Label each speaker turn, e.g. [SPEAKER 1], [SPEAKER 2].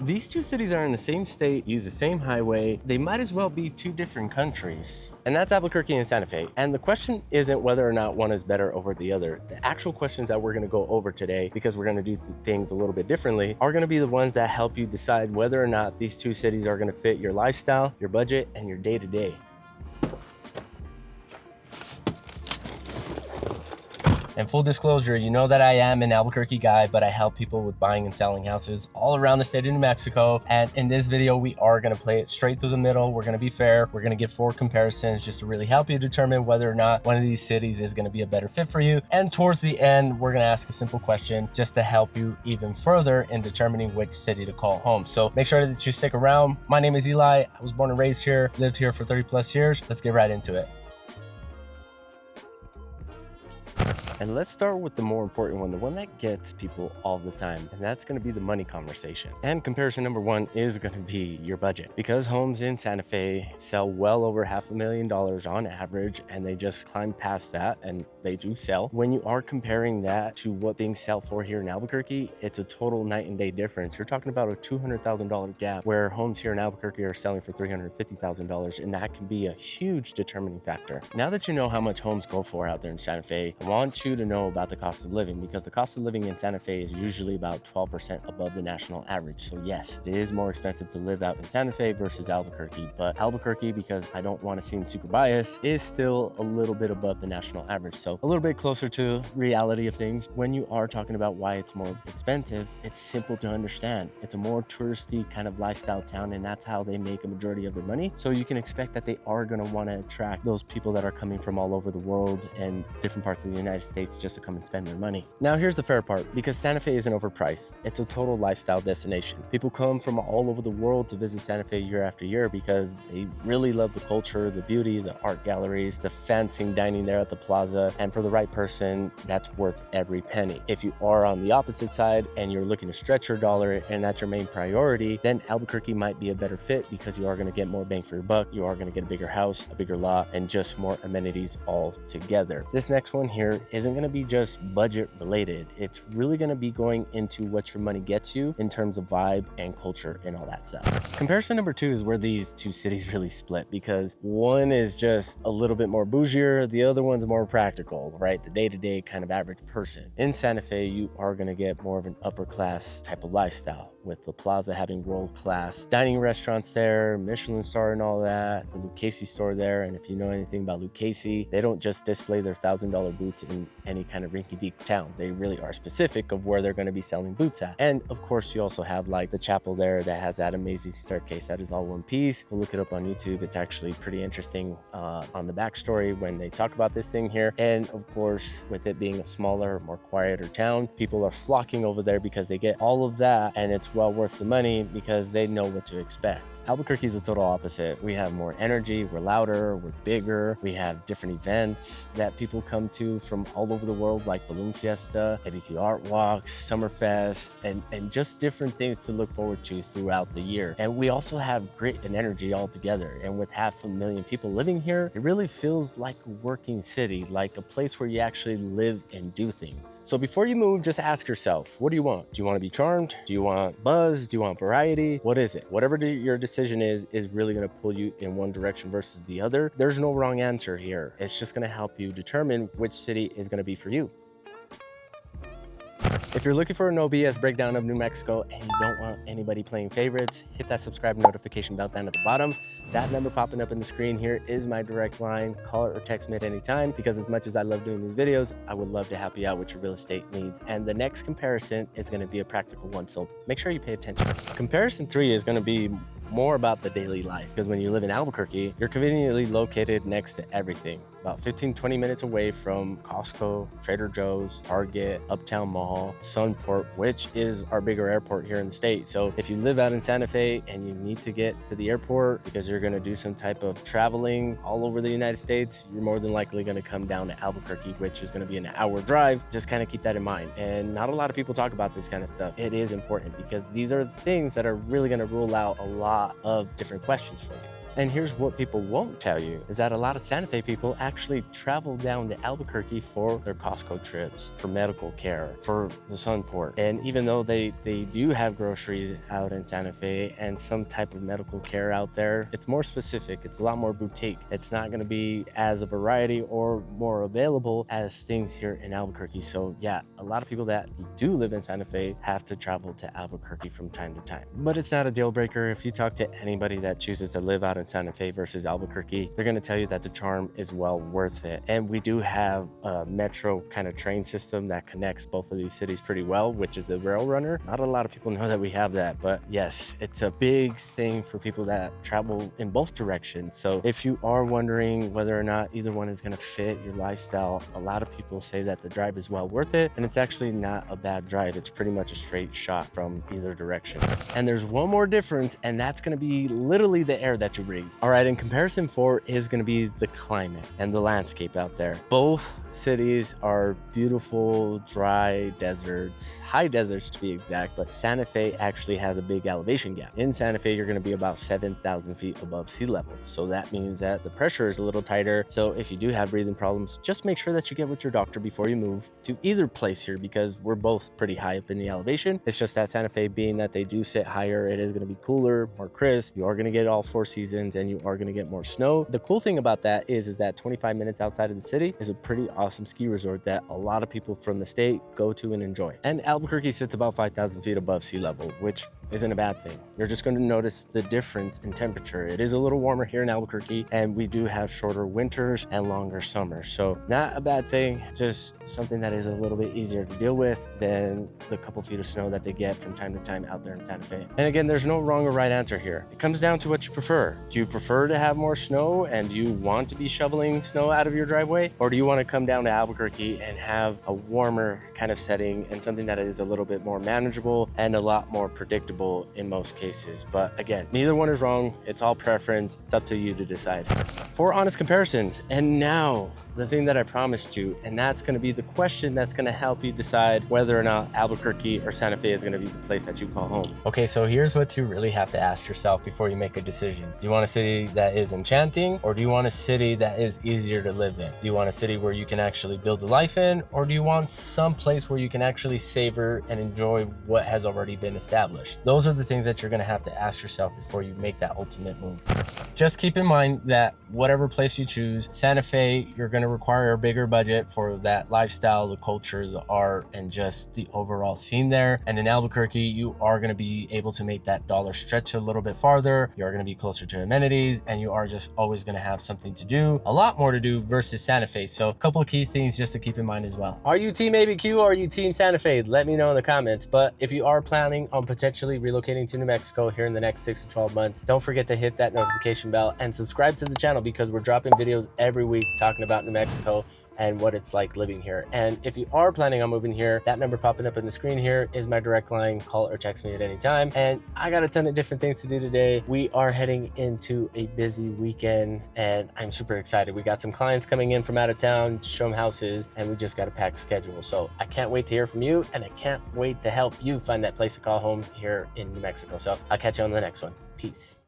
[SPEAKER 1] These two cities are in the same state, use the same highway. They might as well be two different countries. And that's Albuquerque and Santa Fe. And the question isn't whether or not one is better over the other. The actual questions that we're gonna go over today, because we're gonna do things a little bit differently, are gonna be the ones that help you decide whether or not these two cities are gonna fit your lifestyle, your budget, and your day-to-day. And full disclosure, you know that I am an Albuquerque guy, but I help people with buying and selling houses all around the state of New Mexico. And in this video, we are gonna play it straight through the middle. We're gonna be fair. We're gonna give 4 comparisons just to really help you determine whether or not one of these cities is gonna be a better fit for you. And towards the end, we're gonna ask a simple question just to help you even further in determining which city to call home. So make sure that you stick around. My name is Eli. I was born and raised here, lived here for 30+ years. Let's get right into it. And let's start with the more important one, the one that gets people all the time, and that's going to be the money conversation. And comparison number 1 is going to be your budget, because homes in Santa Fe sell well over $500,000 on average, and they just climb past that, and they do sell. When you are comparing that to what things sell for here in Albuquerque, it's a total night and day difference. You're talking about a $200,000 gap, where homes here in Albuquerque are selling for $350,000, and that can be a huge determining factor. Now that you know how much homes go for out there in Santa Fe, I want you to know about the cost of living, because the cost of living in Santa Fe is usually about 12% above the national average. So yes, it is more expensive to live out in Santa Fe versus Albuquerque, but Albuquerque, because I don't want to seem super biased, is still a little bit above the national average. So a little bit closer to reality of things. When you are talking about why it's more expensive, it's simple to understand. It's a more touristy kind of lifestyle town, and that's how they make a majority of their money. So you can expect that they are going to want to attract those people that are coming from all over the world and different parts of the United States just to come and spend their money. Now here's the fair part, because Santa Fe isn't overpriced. It's a total lifestyle destination. People come from all over the world to visit Santa Fe year after year because they really love the culture, the beauty, the art galleries, the fancy dining there at the plaza. And for the right person, that's worth every penny. If you are on the opposite side and you're looking to stretch your dollar and that's your main priority, then Albuquerque might be a better fit, because you are going to get more bang for your buck. You are going to get a bigger house, a bigger lot, and just more amenities all together. This next one here isn't going to be just budget related. It's really going to be going into what your money gets you in terms of vibe and culture and all that stuff. Comparison number 2 is where these two cities really split, because one is just a little bit more bougier, the other one's more practical, right? The day-to-day kind of average person. In Santa Fe, you are going to get more of an upper class type of lifestyle, with the plaza having world-class dining restaurants there, Michelin star and all that, the Lucchese store there. And if you know anything about Lucchese, they don't just display their $1,000 boots in any kind of rinky-dink town. They really are specific of where they're going to be selling boots at. And of course, you also have like the chapel there that has that amazing staircase that is all one piece. Go look it up on YouTube. It's actually pretty interesting on the backstory when they talk about this thing here. And of course, with it being a smaller, more quieter town, people are flocking over there because they get all of that, and it's well worth the money because they know what to expect. Albuquerque is the total opposite. We have more energy, we're louder, we're bigger, we have different events that people come to from all over the world, like Balloon Fiesta, ABQ Art Walks, Summerfest, and just different things to look forward to throughout the year. And we also have grit and energy all together. And with 500,000 people living here, it really feels like a working city, like a place where you actually live and do things. So before you move, just ask yourself, what do you want? Do you want to be charmed? Do you want buzz? Do you want variety? What is it? Whatever your decision is really going to pull you in one direction versus the other. There's no wrong answer here. It's just going to help you determine which city is going to be for you. If you're looking for a no BS breakdown of New Mexico and you don't want anybody playing favorites, hit that subscribe notification bell down at the bottom. That number popping up in the screen here is my direct line. Call it or text me at any time, because as much as I love doing these videos, I would love to help you out with your real estate needs. And the next comparison is going to be a practical one, so make sure you pay attention. Comparison 3 is going to be more about the daily life, because when you live in Albuquerque, you're conveniently located next to everything. About 15-20 minutes away from Costco, Trader Joe's, Target, Uptown Mall, Sunport, which is our bigger airport here in the state. So if you live out in Santa Fe and you need to get to the airport because you're going to do some type of traveling all over the United States, you're more than likely going to come down to Albuquerque, which is going to be an hour drive. Just kind of keep that in mind. And not a lot of people talk about this kind of stuff. It is important, because these are the things that are really going to rule out a lot of different questions for you. And here's what people won't tell you is that a lot of Santa Fe people actually travel down to Albuquerque for their Costco trips, for medical care, for the Sunport. And even though they do have groceries out in Santa Fe and some type of medical care out there, it's more specific. It's a lot more boutique. It's not going to be as a variety or more available as things here in Albuquerque. So yeah, a lot of people that do live in Santa Fe have to travel to Albuquerque from time to time. But it's not a deal breaker. If you talk to anybody that chooses to live out in Santa Fe versus Albuquerque, they're going to tell you that the charm is well worth it. And we do have a metro kind of train system that connects both of these cities pretty well, which is the Rail Runner. Not a lot of people know that we have that, but yes, it's a big thing for people that travel in both directions. So if you are wondering whether or not either one is going to fit your lifestyle, a lot of people say that the drive is well worth it, and it's actually not a bad drive. It's pretty much a straight shot from either direction. And there's one more difference, and that's going to be literally the air that you breathe. All right, in comparison, 4 is going to be the climate and the landscape out there. Both cities are beautiful, dry deserts, high deserts to be exact, but Santa Fe actually has a big elevation gap. In Santa Fe, you're going to be about 7,000 feet above sea level. So that means that the pressure is a little tighter. So if you do have breathing problems, just make sure that you get with your doctor before you move to either place here, because we're both pretty high up in the elevation. It's just that Santa Fe, being that they do sit higher, it is going to be cooler, more crisp. You are going to get all 4 seasons, and you are going to get more snow. The cool thing about that is that 25 minutes outside of the city is a pretty awesome ski resort that a lot of people from the state go to and enjoy. And Albuquerque sits about 5,000 feet above sea level, which isn't a bad thing. You're just going to notice the difference in temperature. It is a little warmer here in Albuquerque, and we do have shorter winters and longer summers. So not a bad thing, just something that is a little bit easier to deal with than the couple feet of snow that they get from time to time out there in Santa Fe. And again, there's no wrong or right answer here. It comes down to what you prefer. Do you prefer to have more snow and do you want to be shoveling snow out of your driveway? Or do you want to come down to Albuquerque and have a warmer kind of setting and something that is a little bit more manageable and a lot more predictable in most cases? But again, neither one is wrong. It's all preference. It's up to you to decide. 4 honest comparisons. And now the thing that I promised you, and that's going to be the question that's going to help you decide whether or not Albuquerque or Santa Fe is going to be the place that you call home. Okay, so here's what you really have to ask yourself before you make a decision. Do you want a city that is enchanting, or do you want a city that is easier to live in? Do you want a city where you can actually build a life in, or do you want some place where you can actually savor and enjoy what has already been established? Those are the things that you're going to have to ask yourself before you make that ultimate move. Just keep in mind that whatever place you choose, Santa Fe, you're going to require a bigger budget for that lifestyle, the culture, the art, and just the overall scene there. And in Albuquerque, you are going to be able to make that dollar stretch a little bit farther. You are going to be closer to amenities, and you are just always going to have something to do, a lot more to do versus Santa Fe. So a couple of key things just to keep in mind as well. Are you team ABQ or are you team Santa Fe? Let me know in the comments. But if you are planning on potentially relocating to New Mexico here in the next 6 to 12 months, don't forget to hit that notification bell and subscribe to the channel, because we're dropping videos every week talking about New Mexico and what it's like living here. And if you are planning on moving here, that number popping up on the screen here is my direct line. Call or text me at any time. And I got a ton of different things to do today. We are heading into a busy weekend, and I'm super excited. We got some clients coming in from out of town to show them houses, and we just got a packed schedule. So I can't wait to hear from you, and I can't wait to help you find that place to call home here in New Mexico. So I'll catch you on the next one. Peace.